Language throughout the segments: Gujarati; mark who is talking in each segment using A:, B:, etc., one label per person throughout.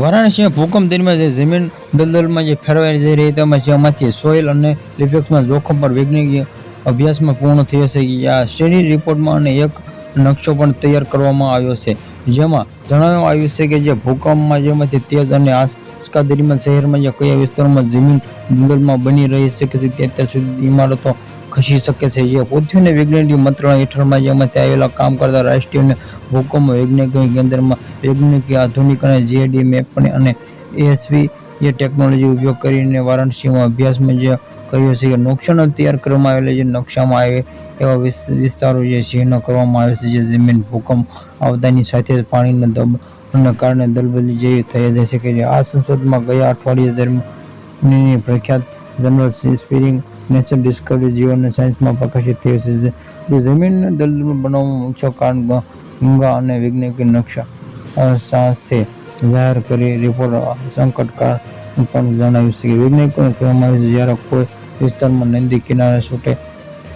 A: વારાણસીમાં ભૂકંપ દરમિયાન જે જમીન દલદલમાં જે ફેરવાઈ જઈ રહી તેમાં જેમાંથી સોઇલ અને લિફેક્ટમાં જોખમ પર વૈજ્ઞાનિક અભ્યાસમાં પૂર્ણ થયો છે. આ સ્ટડી રિપોર્ટમાં અને એક નકશો પણ તૈયાર કરવામાં આવ્યો છે, જેમાં જણાવવામાં આવ્યું છે કે જે ભૂકંપમાં જેમાંથી તેજ અને આંચકા દરમિયાન શહેરમાં જે કયા વિસ્તારોમાં જમીન દલદલમાં બની રહી શકે છે ત્યાં સુધી ઇમારતો ખસી શકે છે. જે પૃથ્વીના વૈજ્ઞાનિક મંત્રાલય હેઠળમાં જેમાંથી આવેલા કામ કરતા રાષ્ટ્રીય અને ભૂકંપ વૈજ્ઞાનિક કેન્દ્રમાં વૈજ્ઞાનિક આધુનિક અને GIS મેપની અને ASV જે ટેકનોલોજી ઉપયોગ કરીને વારાણસીમાં અભ્યાસમાં જે કર્યો છે. નકશાનો તૈયાર કરવામાં આવેલા જે નકશામાં આવે એવા વિસ્તારો જે ચિહ્ન કરવામાં આવે છે જે જમીન ભૂકંપ આવતાની સાથે જ પાણીના દબાણના કારણે દલદલી જેવી થઈ જાય છે. કે આ સંશોધનમાં ગયા અઠવાડિયે જર્મનીની પ્રખ્યાત જર્નલ સ્પ્રિંગ નેચર ડિસ્કવરી જીવન સાયન્સમાં પ્રકાશિત થયો છે. જે જમીનને દલદલ બનાવવાનું મુખ્ય કારણ ગંગા અને વૈજ્ઞાનિક નકશા સાથે જાહેર કરી રિપોર્ટ સંકટકાળ પણ જણાવ્યું છે. વૈજ્ઞાનિકોને કહેવામાં આવ્યું છે જ્યારે કોઈ વિસ્તારમાં નદી કિનારે છૂટે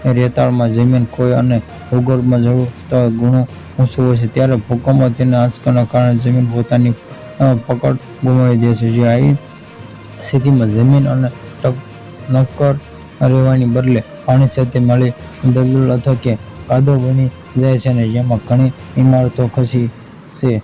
A: રેતાળમાં જમીન કોઈ અને ભૂગર્ભમાં જળ સ્તર ઘણું ઊંચું હોય છે ત્યારે ભૂકંપમાં તેના આંચકાના કારણે જમીન પોતાની પકડ ગુમાવી દે છે. જે આવી સ્થિતિમાં જમીન અને નક્કર રહેવાની બદલે પાણી સાથે મળી દલદલ અથવા કે કાદવ બની જાય છે અને જેમાં ઘણી ઇમારતો ખસી છે.